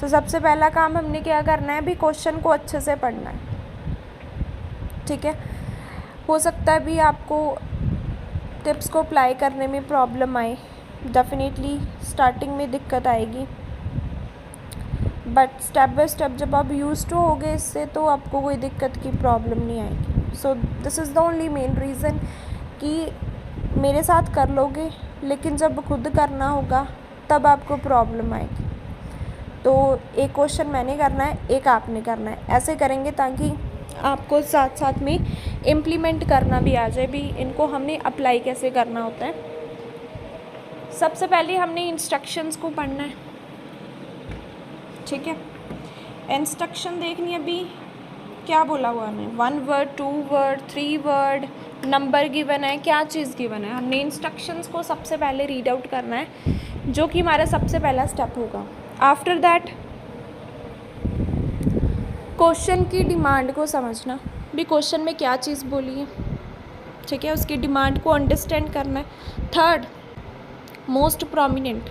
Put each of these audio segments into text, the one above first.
तो सबसे पहला काम हमने क्या करना है, भी क्वेश्चन को अच्छे से पढ़ना है, ठीक है। हो सकता है भी आपको टिप्स को अप्लाई करने में प्रॉब्लम आए, डेफिनेटली स्टार्टिंग में दिक्कत आएगी, बट स्टेप बाय स्टेप जब आप यूज टू होगे इससे तो आपको कोई दिक्कत की प्रॉब्लम नहीं आएगी। So this is the only main reason कि मेरे साथ कर लोगे, लेकिन जब खुद करना होगा तब आपको प्रॉब्लम आएगी। तो एक क्वेश्चन मैंने करना है, एक आपने करना है, ऐसे करेंगे ताकि आपको साथ साथ में इम्प्लीमेंट करना भी आ जाए, भी इनको हमने अप्लाई कैसे करना होता है। सबसे पहले हमने इंस्ट्रक्शंस को पढ़ना है, ठीक है। इंस्ट्रक्शन देखनी है, अभी क्या बोला हुआ है, 1 word 2 word 3 word, number given है, क्या चीज़ गिवन है। हमने इंस्ट्रक्शंस को सबसे पहले रीड आउट करना है, जो कि हमारा सबसे पहला स्टेप होगा। आफ्टर दैट क्वेश्चन की डिमांड को समझना, भी क्वेश्चन में क्या चीज़ बोली है, ठीक है, उसकी डिमांड को अंडरस्टैंड करना है। थर्ड, मोस्ट प्रोमिनेंट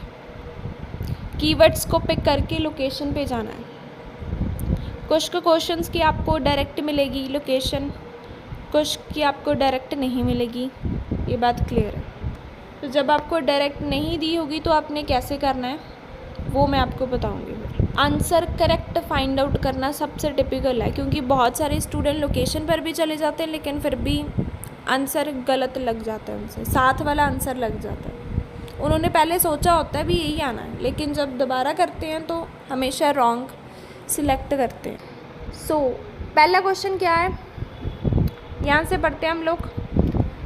कीवर्ड्स को पिक करके लोकेशन पे जाना है। कुछ क्वेश्चंस की आपको डायरेक्ट मिलेगी लोकेशन, कुछ की आपको डायरेक्ट नहीं मिलेगी, ये बात क्लियर है। तो जब आपको डायरेक्ट नहीं दी होगी तो आपने कैसे करना है वो मैं आपको बताऊंगी। आंसर करेक्ट फाइंड आउट करना सबसे टिपिकल है, क्योंकि बहुत सारे स्टूडेंट लोकेशन पर भी चले जाते हैं लेकिन फिर भी आंसर गलत लग जाता है, उनसे साथ वाला आंसर लग जाता है। उन्होंने पहले सोचा होता है भी यही आना है, लेकिन जब दोबारा करते हैं तो हमेशा रॉन्ग सिलेक्ट करते हैं। सो पहला क्वेश्चन क्या है, यहाँ से पढ़ते हैं हम लोग।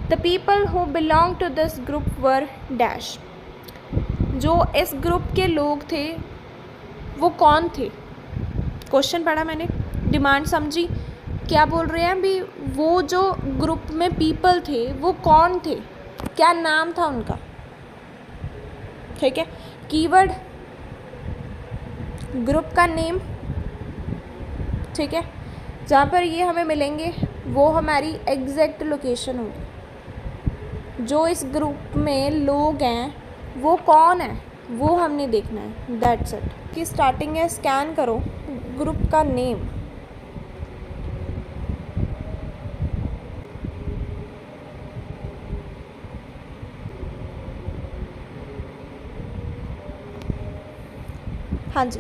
The people who belong to this group were dash. जो इस ग्रुप के लोग थे वो कौन थे। क्वेश्चन पढ़ा मैंने, डिमांड समझी, क्या बोल रहे हैं भी, वो जो ग्रुप में पीपल थे वो कौन थे, क्या नाम था उनका, ठीक है। कीवर्ड ग्रुप का नेम, ठीक है, जहाँ पर ये हमें मिलेंगे वो हमारी एग्जैक्ट लोकेशन होगी। जो इस ग्रुप में लोग हैं वो कौन है वो हमने देखना है, दैट्स इट। कि स्टार्टिंग है, स्कैन करो ग्रुप का नेम, हाँ जी।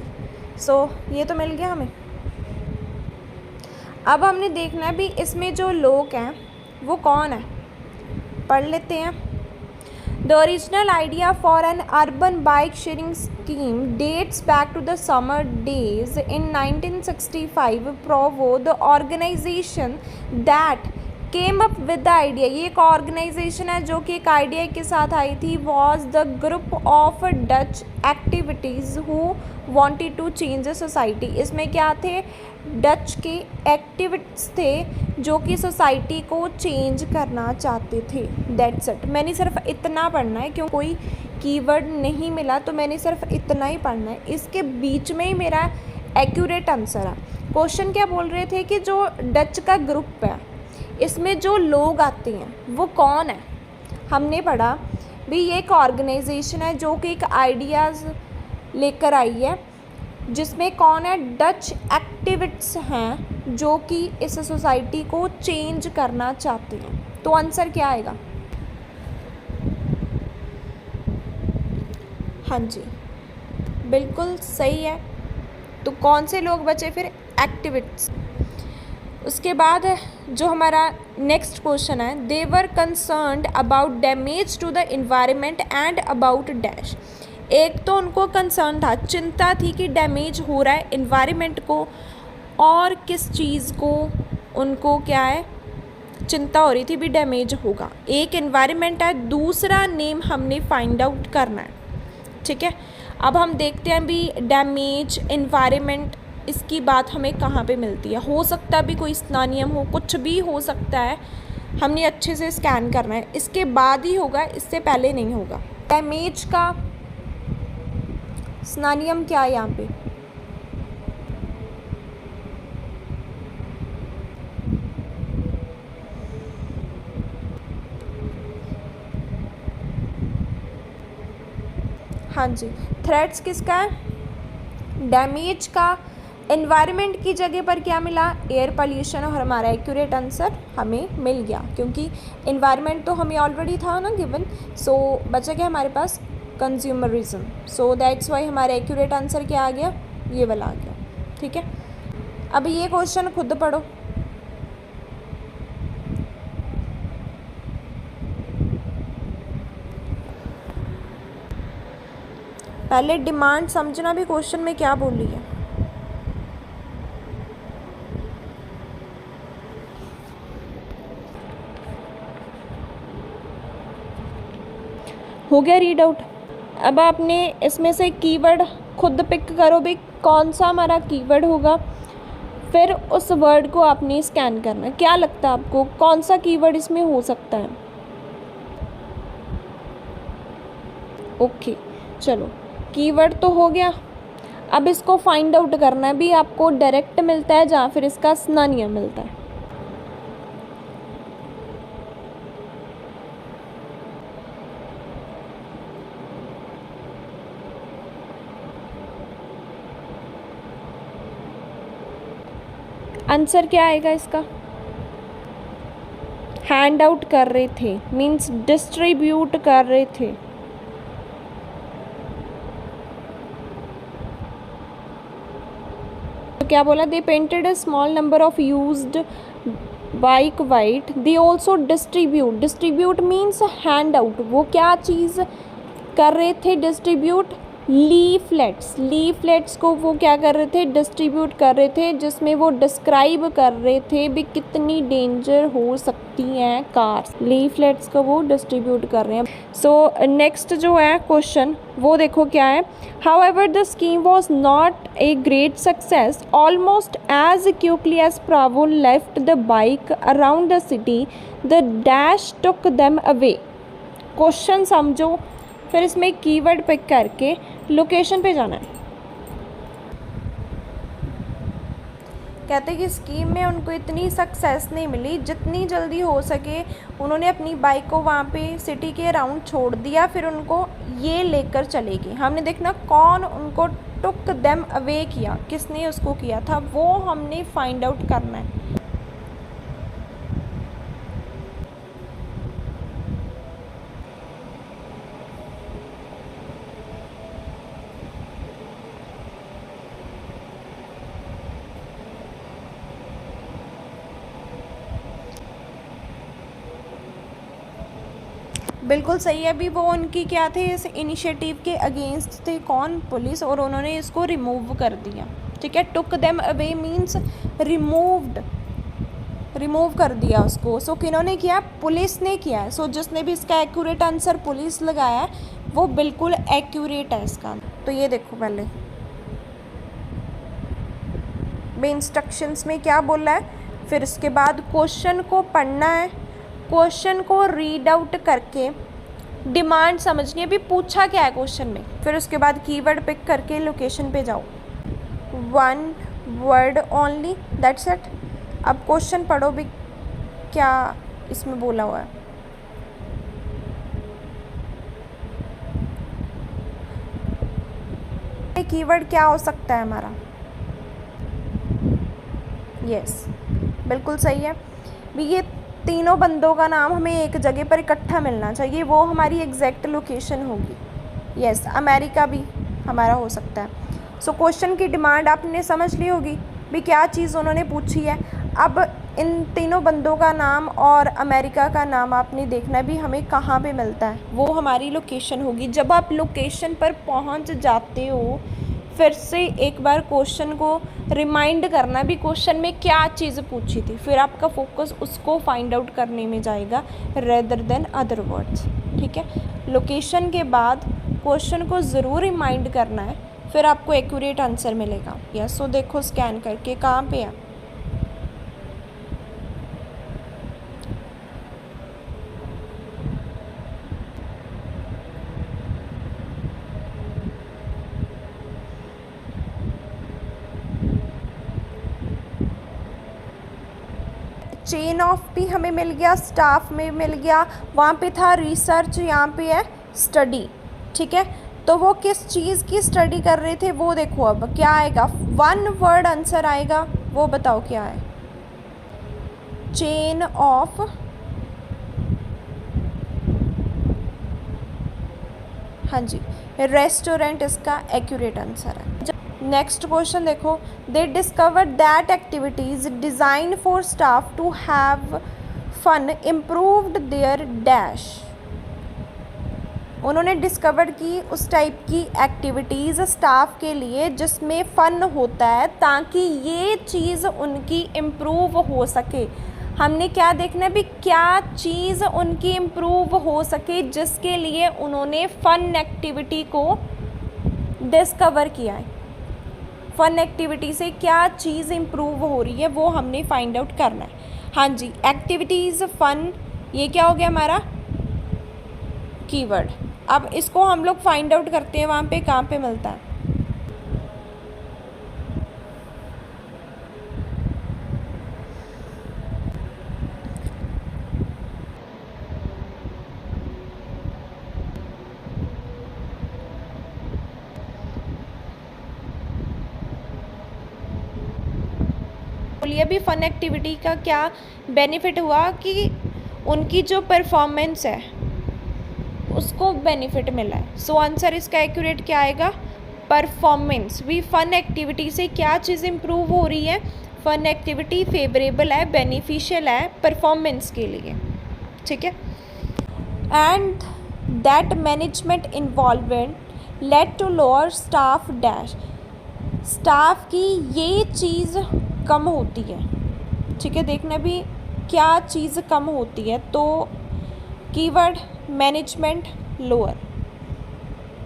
सो ये तो मिल गया हमें। अब हमने देखना है भी इसमें जो लोग हैं वो कौन है, पढ़ लेते हैं। The original idea for an urban bike sharing scheme dates back to the summer days in 1965. Provo, the organization that came up with the idea, ये एक ऑर्गेनाइजेशन है जो कि एक आइडिया के साथ आई थी, was the group of Dutch activities who wanted to change the society. इसमें क्या थे, डच के एक्टिविस्ट थे जो कि सोसाइटी को चेंज करना चाहते थे, दैट्स इट। मैंने सिर्फ इतना पढ़ना है, क्यों कोई कीवर्ड नहीं मिला तो मैंने सिर्फ इतना ही पढ़ना है, इसके बीच में ही मेरा एक्यूरेट आंसर है। क्वेश्चन क्या बोल रहे थे कि जो डच का ग्रुप है इसमें जो लोग आते हैं वो कौन है। हमने पढ़ा भी ये एक ऑर्गेनाइजेशन है जो कि एक आइडियाज़ लेकर आई है, जिसमें कौन है, डच एक्टिविस्ट्स हैं जो कि इस सोसाइटी को चेंज करना चाहते हैं। तो आंसर क्या आएगा, हाँ जी बिल्कुल सही है। तो कौन से लोग बचे फिर, एक्टिविस्ट्स। उसके बाद जो हमारा नेक्स्ट क्वेश्चन है, they were concerned about damage to the environment and about dash. एक तो उनको कंसर्न था, चिंता थी कि डैमेज हो रहा है इन्वायरमेंट को, और किस चीज़ को उनको क्या है, चिंता हो रही थी भी डैमेज होगा। एक इन्वायरमेंट है, दूसरा नेम हमने फाइंड आउट करना है, ठीक है। अब हम देखते हैं भी डैमेज, इन्वायरमेंट, इसकी बात हमें कहाँ पे मिलती है। हो सकता है भी कोई स्नानियम हो, कुछ भी हो सकता है, हमने अच्छे से स्कैन करना है, इसके बाद ही होगा, इससे पहले नहीं होगा। डैमेज का स्नानियम क्या है यहाँ पे, हाँ जी। थ्रेड्स किसका है, डैमेज का एनवायरनमेंट की जगह पर क्या मिला, एयर पोल्यूशन, और हमारा एक्यूरेट आंसर हमें मिल गया क्योंकि एनवायरनमेंट तो हमें ऑलरेडी था ना गिवन। सो बचा क्या हमारे पास, कंज्यूमरिज्म। सो दैट्स वाई हमारा एक्यूरेट आंसर क्या आ गया, ये वाला आ गया। ठीक है, अब ये क्वेश्चन खुद पढ़ो। पहले डिमांड समझना भी क्वेश्चन में क्या बोली है। हो गया रीड आउट। अब आपने इसमें से कीवर्ड खुद पिक करो भी, कौन सा हमारा कीवर्ड होगा, फिर उस वर्ड को आपने स्कैन करना है। क्या लगता है आपको कौन सा कीवर्ड इसमें हो सकता है? ओके, चलो कीवर्ड तो हो गया। अब इसको फाइंड आउट करना है भी, आपको डायरेक्ट मिलता है या फिर इसका स्नानिया मिलता है। आंसर क्या आएगा इसका? हैंड आउट कर रहे थे मीन्स डिस्ट्रीब्यूट कर रहे थे। तो क्या बोला, they painted a small number of used bike white, they also distribute. Distribute means hand out. वो क्या चीज़ कर रहे थे, डिस्ट्रीब्यूट, लीफलेट्स। लीफलेट्स को वो क्या कर रहे थे, डिस्ट्रीब्यूट कर रहे थे, जिसमें वो डिस्क्राइब कर रहे थे भी कितनी डेंजर हो सकती हैं कार्स। लीफलेट्स को वो डिस्ट्रीब्यूट कर रहे हैं। सो नेक्स्ट जो है क्वेश्चन वो देखो क्या है, however the scheme was not a great success, almost as quickly as Provo left the bike around the city the dash took them away. Question समझो, फिर इसमें कीवर्ड पिक करके लोकेशन पे जाना है। कहते हैं कि स्कीम में उनको इतनी सक्सेस नहीं मिली, जितनी जल्दी हो सके उन्होंने अपनी बाइक को वहाँ पे सिटी के अराउंड छोड़ दिया, फिर उनको ये लेकर चले गए। हमने देखना कौन उनको टुक देम अवे किया, किसने उसको किया था, वो हमने फाइंड आउट करना है। बिल्कुल सही है। अभी वो उनकी क्या थे, इस इनिशिएटिव के अगेंस्ट थे, कौन, पुलिस, और उन्होंने इसको रिमूव कर दिया। ठीक है, टुक them away means removed, remove कर दिया उसको। सो किन्होंने किया, पुलिस ने किया है। सो जिसने भी इसका एक्यूरेट आंसर पुलिस लगाया है वो बिल्कुल एक्यूरेट है इसका। तो ये देखो पहले में इंस्ट्रक्शंस में क्या बोला है, फिर इसके बाद क्वेश्चन को पढ़ना है, क्वेश्चन को रीड आउट करके डिमांड समझनी है भी पूछा क्या है क्वेश्चन में, फिर उसके बाद कीवर्ड पिक करके लोकेशन पे जाओ। 1 वर्ड ओनली, दैट्स इट। अब क्वेश्चन पढ़ो भी क्या इसमें बोला हुआ है। कीवर्ड क्या हो सकता है हमारा, यस बिल्कुल सही है भी। ये तीनों बंदों का नाम हमें एक जगह पर इकट्ठा मिलना चाहिए, वो हमारी एग्जैक्ट लोकेशन होगी। यस, अमेरिका भी हमारा हो सकता है। सो क्वेश्चन की डिमांड आपने समझ ली होगी भी क्या चीज़ उन्होंने पूछी है। अब इन तीनों बंदों का नाम और अमेरिका का नाम आपने देखना भी हमें कहाँ पे मिलता है, वो हमारी लोकेशन होगी। जब आप लोकेशन पर पहुँच जाते हो फिर से एक बार क्वेश्चन को रिमाइंड करना भी क्वेश्चन में क्या चीज़ पूछी थी, फिर आपका फोकस उसको फाइंड आउट करने में जाएगा रेदर देन अदर वर्ड्स। ठीक है, लोकेशन के बाद क्वेश्चन को ज़रूर रिमाइंड करना है, फिर आपको एक्यूरेट आंसर मिलेगा। यस, सो देखो स्कैन करके कहाँ पे है। चेन ऑफ भी हमें मिल गया, स्टाफ में मिल गया, वहाँ पे था रिसर्च, यहाँ पे है स्टडी। ठीक है, तो वो किस चीज़ की स्टडी कर रहे थे वो देखो। अब क्या आएगा, 1 वर्ड आंसर आएगा, वो बताओ क्या है। चेन ऑफ, हाँ जी, रेस्टोरेंट इसका एक्यूरेट आंसर है। नेक्स्ट क्वेश्चन देखो, they discovered that activities designed for staff to have fun improved their dash. उन्होंने डिस्कवर की उस टाइप की एक्टिविटीज़ स्टाफ के लिए जिसमें फ़न होता है, ताकि ये चीज़ उनकी इम्प्रूव हो सके। हमने क्या देखना है भी, क्या चीज़ उनकी इम्प्रूव हो सके जिसके लिए उन्होंने फ़न एक्टिविटी को डिस्कवर किया है। फ़न एक्टिविटी से क्या चीज़ इम्प्रूव हो रही है वो हमने फाइंड आउट करना है। हाँ जी, एक्टिविटीज़, फ़न, ये क्या हो गया हमारा कीवर्ड। अब इसको हम लोग फाइंड आउट करते हैं वहाँ पे कहाँ पे मिलता है। बोलिए भी फ़न एक्टिविटी का क्या बेनिफिट हुआ कि उनकी जो परफॉर्मेंस है उसको बेनिफिट मिला है। सो आंसर इसका एक्यूरेट क्या आएगा, परफॉर्मेंस। भी फ़न एक्टिविटी से क्या चीज़ इम्प्रूव हो रही है, फ़न एक्टिविटी फेवरेबल है, बेनिफिशियल है परफॉर्मेंस के लिए, ठीक है। And that management involvement led to lower staff dash. Staff की ये चीज़ कम होती है, ठीक है। देखना भी क्या चीज़ कम होती है, तो कीवर्ड मैनेजमेंट लोअर,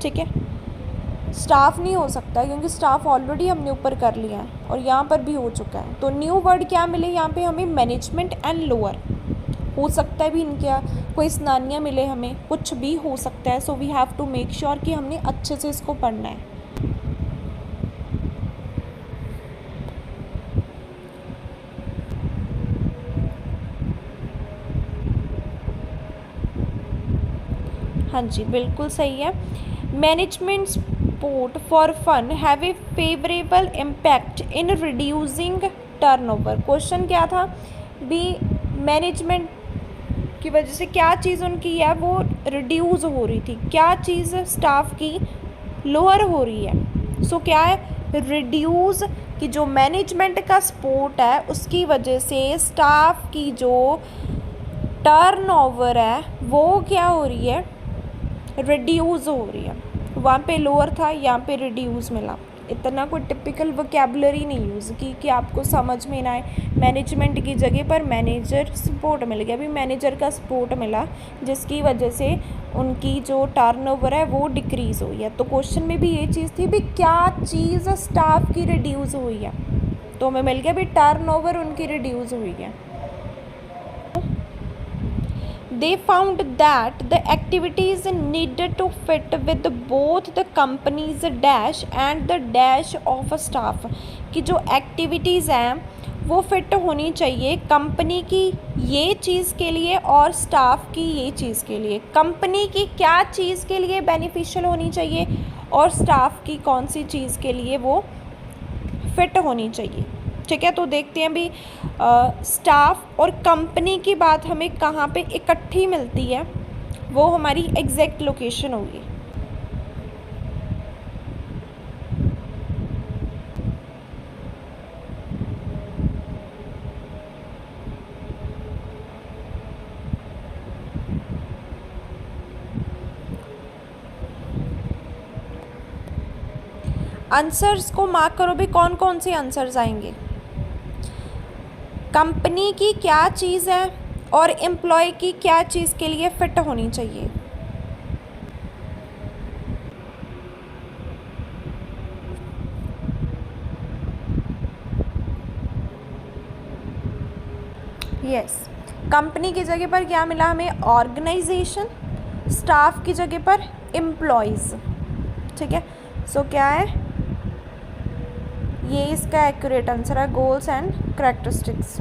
ठीक है। स्टाफ नहीं हो सकता क्योंकि स्टाफ ऑलरेडी हमने ऊपर कर लिया है और यहाँ पर भी हो चुका है। तो न्यू वर्ड क्या मिले यहाँ पे हमें, मैनेजमेंट एंड लोअर। हो सकता है भी इनके कोई स्नानियाँ मिले, हमें कुछ भी हो सकता है। So we have to make sure कि हमने अच्छे से इसको पढ़ना है। हाँ जी, बिल्कुल सही है। Management support for fun have a favourable impact in reducing turnover. Question क्या था भी, मैनेजमेंट की वजह से क्या चीज़ उनकी है वो रिड्यूस हो रही थी, क्या चीज़ स्टाफ की लोअर हो रही है। सो क्या है, रिड्यूस की जो मैनेजमेंट का सपोर्ट है उसकी वजह से स्टाफ की जो टर्नओवर है वो क्या हो रही है, रिड्यूस हो रही है। वहाँ पे लोअर था, यहाँ पे रिड्यूस मिला। इतना कोई टिपिकल वोकैबुलरी नहीं यूज़ की कि आपको समझ में ना आए। मैनेजमेंट की जगह पर मैनेजर सपोर्ट मिल गया, अभी मैनेजर का सपोर्ट मिला जिसकी वजह से उनकी जो टर्नओवर है वो डिक्रीज़ हुई है। तो क्वेश्चन में भी ये चीज़ थी भी क्या चीज़ स्टाफ की रिड्यूस हुई है, तो हमें मिल गया भी टर्नओवर उनकी रिड्यूस हुई है। They found that the activities needed to fit with both the company's dash and the dash of staff। कि जो एक्टिविटीज़ हैं वो फिट होनी चाहिए कंपनी की ये चीज़ के लिए और स्टाफ की ये चीज़ के लिए। कंपनी की क्या चीज़ के लिए बेनिफिशियल होनी चाहिए और स्टाफ की कौन सी चीज़ के लिए वो फिट होनी चाहिए, ठीक है। तो देखते हैं भी स्टाफ और कंपनी की बात हमें कहाँ पे इकट्ठी मिलती है, वो हमारी एग्जैक्ट लोकेशन होगी। आंसर्स को मार्क करो भी, कौन कौन से आंसर्स आएंगे। कंपनी की क्या चीज़ है और एम्प्लॉय की क्या चीज़ के लिए फ़िट होनी चाहिए। यस, कंपनी की जगह पर क्या मिला हमें, ऑर्गेनाइजेशन। स्टाफ की जगह पर एम्प्लॉयज़, ठीक है। सो क्या है, ये इसका एक्यूरेट आंसर है, गोल्स एंड करैक्टरिस्टिक्स।